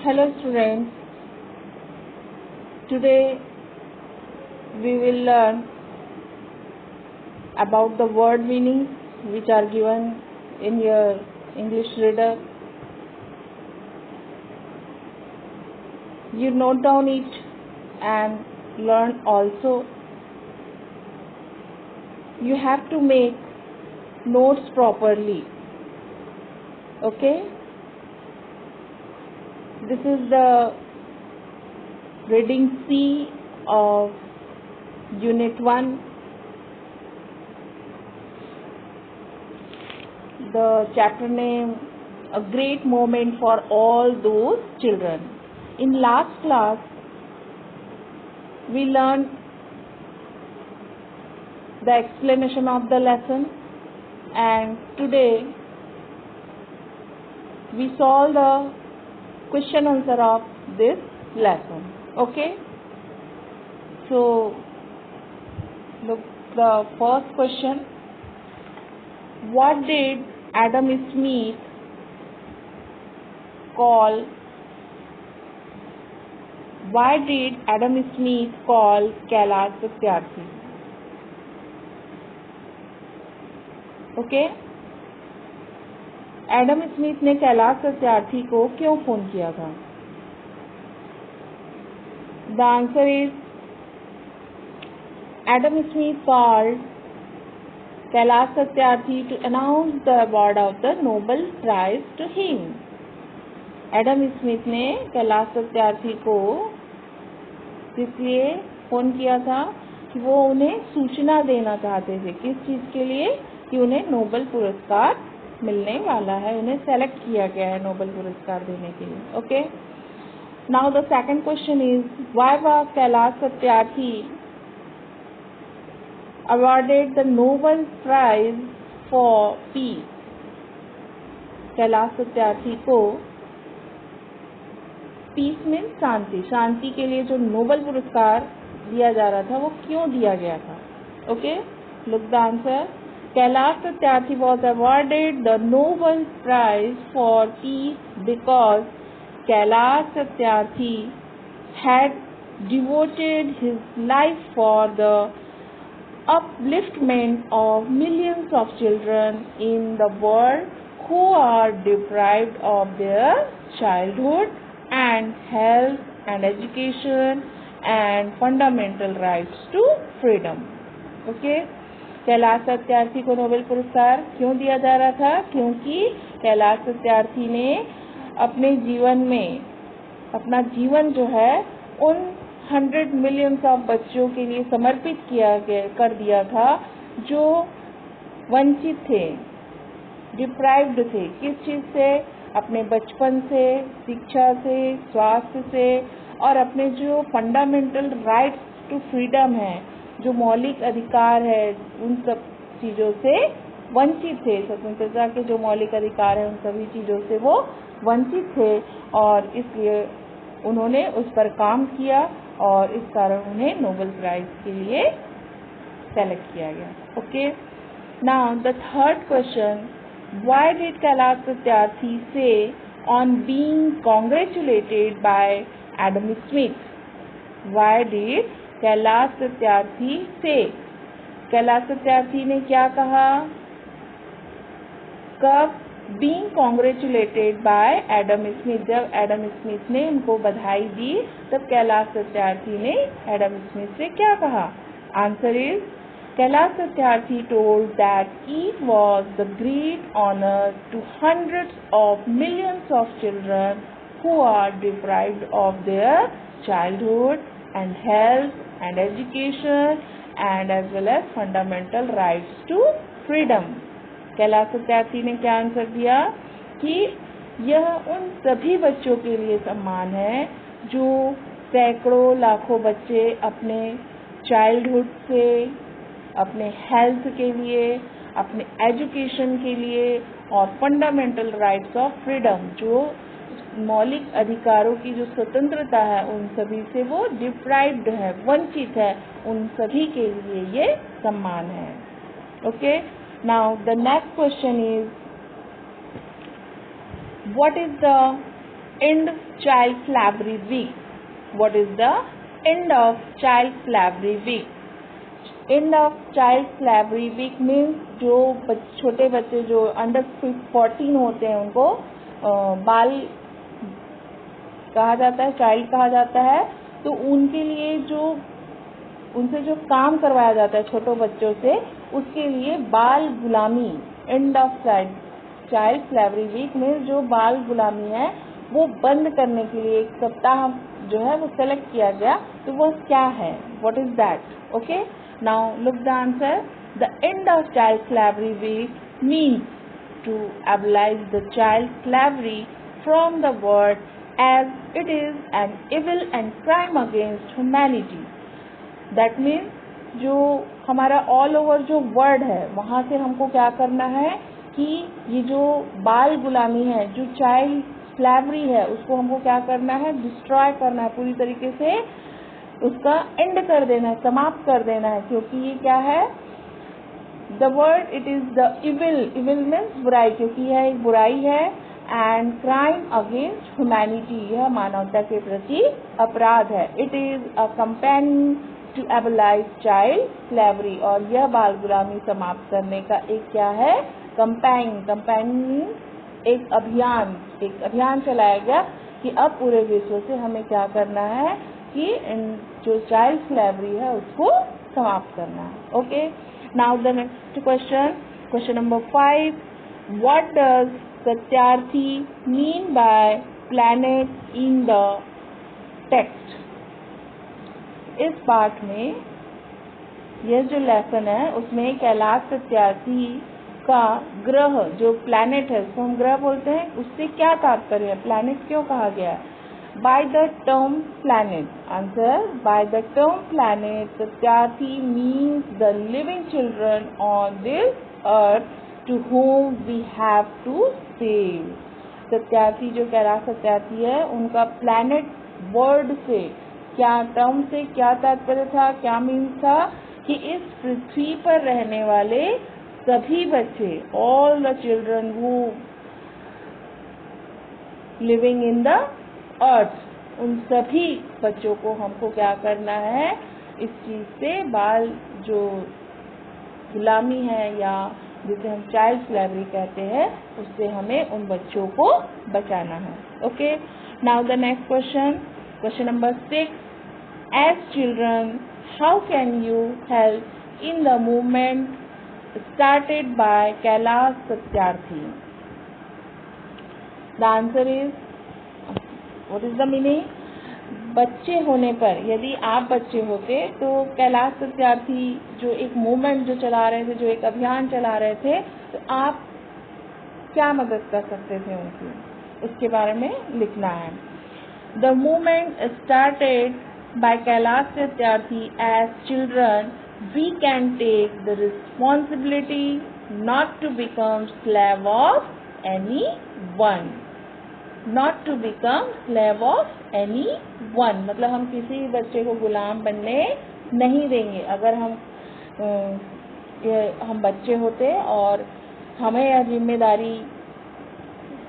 Hello students, today we will learn about the word meanings which are given in your English reader. You note down it and learn also. You have to make notes properly. Okay? This is the reading C of Unit 1. The chapter name, A Great Moment for All Those Children. In last class, we learned the explanation of the lesson, and today we solve the question answer of this lesson. Okay, so look, the first question: what did Adam Smith call Kailash Satyarthi? Okay, Adam Smith ने कैलाश सत्यार्थी को क्यों phone किया था? The answer is Adam Smith called Kailash Satyarthi to announce the award of the Nobel prize to him. Adam Smith ने कैलाश सत्यार्थी को इसलिए phone किया था कि वो उन्हें सूचना देना चाहते थे. किस चीज के लिए? कि उन्हें नोबेल पुरस्कार मिलने वाला है, उन्हें सेलेक्ट किया गया है नोबेल पुरस्कार देने के लिए. Okay, now the second question is why was Kailash Satyarthi awarded the Nobel prize for peace? Kailash Satyarthi को पीस मीन शांति के लिए जो नोबेल पुरस्कार दिया जा रहा था वो क्यों दिया गया था? Okay, look the answer. Kailash Satyarthi was awarded the Nobel Prize for Peace because Kailash Satyarthi had devoted his life for the upliftment of millions of children in the world who are deprived of their childhood and health and education and fundamental rights to freedom. Okay? Kailash Satyarthi को Nobel पुरस्कार क्यों दिया जा रहा था? क्योंकि कैलाश सत्यार्थी ने अपने जीवन में अपना जीवन जो है उन 100 मिलियंस ऑफ बच्चों के लिए समर्पित कर दिया था जो वंचित थे, डिप्राइव्ड थे. किस चीज से? अपने बचपन से, शिक्षा से, स्वास्थ्य से और अपने जो फंडामेंटल राइट्स टू फ्रीडम है, जो मौलिक अधिकार है, उन सब चीजों से वंचित थे. स्वतंत्रता के जो मौलिक अधिकार है उन सभी चीजों से वो वंचित थे और इसलिए उन्होंने उस पर काम किया और इस कारण उन्हें नोबेल प्राइज के लिए सेलेक्ट किया गया. Okay, now the third question: why did Kailash Satyarthi say on being congratulated by Adam Smith? Why did Kailash Satyarthi say, Kailash Satyarthi ने क्या कहा? कब? Being congratulated by Adam Smith, जब एडम स्मिथ ने उनको बधाई दी तब कैलाश सत्यार्थी ने एडम स्मिथ से क्या कहा? Answer is Kailash Satyarthi told that it was the great honour to hundreds of millions of children who are deprived of their childhood and health and education and as well as fundamental rights to freedom. Kailash Satyarthi ने क्या answer दिया? कि यह उन सभी बच्चों के लिए सम्मान है जो सैकड़ों लाखों बच्चे अपने चाइल्डहुड से, अपने हेल्थ के लिए, अपने एजुकेशन के लिए और फंडामेंटल राइट्स ऑफ फ्रीडम, जो मौलिक अधिकारों की जो स्वतंत्रता है उन सभी से वो डिप्राइव्ड है, वंचित है, उन सभी के लिए ये सम्मान है. Okay, Now the next question is, what is the end child slavery week? What is the end of child slavery week? End of child slavery week means जो छोटे बच्चे जो अंडर 14 होते हैं उनको बाल कहा जाता है, चाइल्ड कहा जाता है। तो उनके लिए उनसे जो काम करवाया जाता है छोटे बच्चों से, उसके लिए बाल गुलामी, end of child slavery week में जो बाल गुलामी है वो बंद करने के लिए एक सप्ताह जो है वो सेलेक्ट किया गया। तो वो क्या है? What is that? Okay, now look the answer. The end of child slavery week means to abolish the child slavery from the world as it is an evil and crime against humanity. That means जो हमारा all over जो world है वहाँ से हमको क्या करना है कि ये जो बाल गुलामी है, जो चाइल्ड स्लेवरी है, उसको हमको क्या करना है? डिस्ट्रॉय करना है, पूरी तरीके से उसका एंड कर देना है, समाप्त कर देना है। क्योंकि ये क्या है? The word it is the evil, evil means बुराई, क्योंकि यह एक बुराई है। एंड क्राइम अगेंस्ट ह्यूमैनिटी, यह मानवता के प्रति अपराध है। It is a campaign to abolish child slavery, और यह बाल गुलामी समाप्त करने का एक क्या है? कैंपेन। कैंपेन एक अभियान चलाया गया कि अब पूरे विश्व से हमें क्या करना है कि जो चाइल्ड स्लेवरी है उसको समाप्त करना है। Okay, now the next question number 5, what does Satyarthi mean by planet in the text? इस पाठ में यह जो लेसन है उसमें कैलाश सत्यार्थी का ग्रह, जो प्लैनेट है उसको हम ग्रह बोलते हैं, उससे क्या तात्पर्य है? प्लैनेट क्यों कहा गया है? By the term planet, answer by the term planet Satyarthi means the living children on this earth to whom we have to save. Satyarthi जो कैलाश सत्यार्थी है उनका प्लैनेट वर्ड से क्या टर्म से क्या तात्पर्य था, क्या मीन्स था कि इस पृथ्वी पर रहने वाले सभी बच्चे, all the children who living in the earth, उन सभी बच्चों को हमको क्या करना है? इस चीज से बाल जो गुलामी है या जिसे हम चाइल्ड स्लेवरी कहते हैं उससे हमें उन बच्चों को बचाना है। Okay, now the next question number 6, as children how can you help in the movement started by Kailash Satyarthi? The answer is, what is the meaning? बच्चे होने पर, यदि आप बच्चे होते तो कैलाश सत्यार्थी जो एक मूवमेंट जो चला रहे थे, जो एक अभियान चला रहे थे, तो आप क्या मदद कर सकते थे उनकी? उसके बारे में लिखना है। The movement started by Kailash Satyarthi as children we can take the responsibility not to become slave of anyone. Not to become slave of anyone मतलब हम किसी भी बच्चे को गुलाम बनने नहीं देंगे। अगर हम बच्चे होते और हमें यह जिम्मेदारी,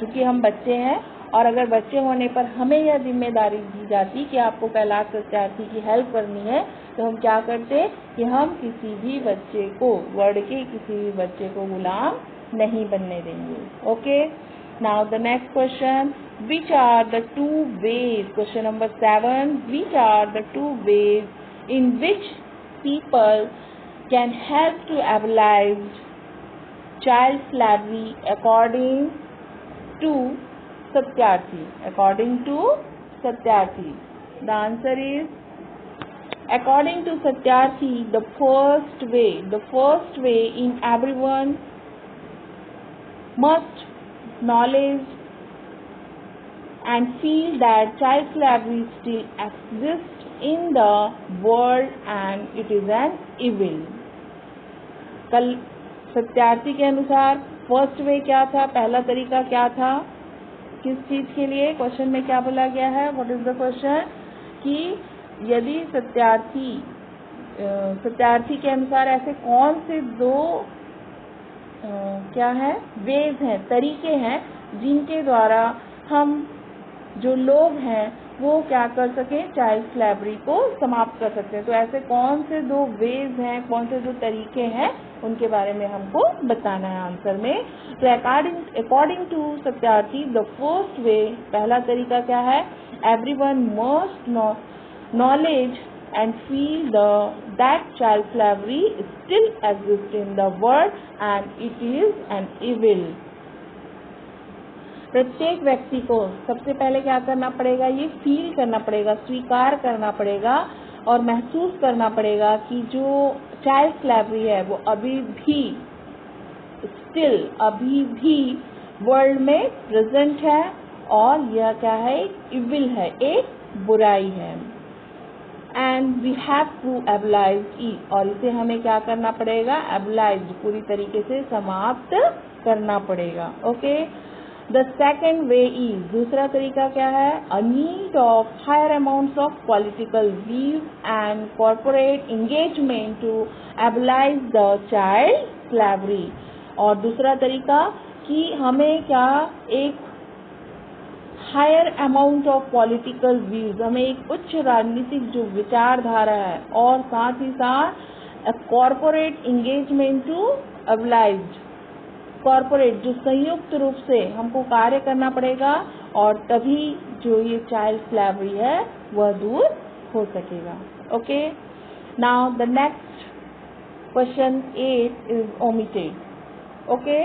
चूंकि हम बच्चे हैं और अगर बच्चे होने पर हमें यह जिम्मेदारी दी जाती कि आपको कैलाश सत्यार्थी की हेल्प करनी है, तो हम क्या करते कि हम किसी भी बच्चे को, वर्ल्ड के किसी भी बच्चे को गुलाम नहीं बनने देंगे। Okay, now the next question, which are the two ways, question number 7, which are the two ways in which people can help to abolish child slavery according to Satyarthi? According to Satyarthi, the answer is, according to Satyarthi, the first way in everyone must knowledge and feel that child slavery still exists in the world and it is an evil. कल सत्यार्थी के अनुसार first way क्या था, पहला तरीका क्या था, किस चीज के लिए? क्वेश्चन में क्या बोला गया है? What is the question? कि यदि सत्यार्थी के अनुसार ऐसे कौन से दो क्या है, वेज हैं, तरीके हैं जिनके द्वारा हम जो लोग हैं वो क्या कर सकें, चाइल्ड स्लेवरी को समाप्त कर सकते हैं। तो ऐसे कौन से 2 वेज हैं, कौन से 2 तरीके हैं, उनके बारे में हमको बताना है आंसर में। तो according to Satyarthi the first way, पहला तरीका क्या है, everyone must knowledge and feel that child slavery still exists in the world and it is an evil. प्रत्येक व्यक्ति को सबसे पहले क्या करना पड़ेगा, ये फील करना पड़ेगा, स्वीकार करना पड़ेगा और महसूस करना पड़ेगा कि जो चाइल्ड स्लेवरी है वो अभी भी वर्ल्ड में प्रेजेंट है और यह क्या है, इविल है, एक बुराई है। And we have to abolish it, और इसे हमें क्या करना पड़ेगा, एबलाइज, पूरी तरीके से समाप्त करना पड़ेगा। Okay, the second way is, दूसरा तरीका क्या है, a need of higher amounts of political views and corporate engagement to abolish the child slavery. और दूसरा तरीका कि हमें क्या, एक higher amount of political views, हमें एक उच्च राजनीतिक जो विचारधारा है और साथ ही साथ कॉर्पोरेट एंगेजमेंट टू एबलाइज, कॉर्पोरेट जो संयुक्त रूप से हमको कार्य करना पड़ेगा और तभी जो ये चाइल्ड स्लेवरी है वह दूर हो सकेगा। Okay, now the next question 8 is omitted. Okay,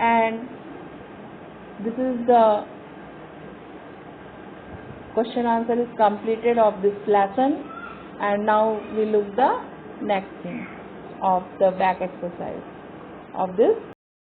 and this is the question answer is completed of this lesson, and now we look the next thing of the back exercise of this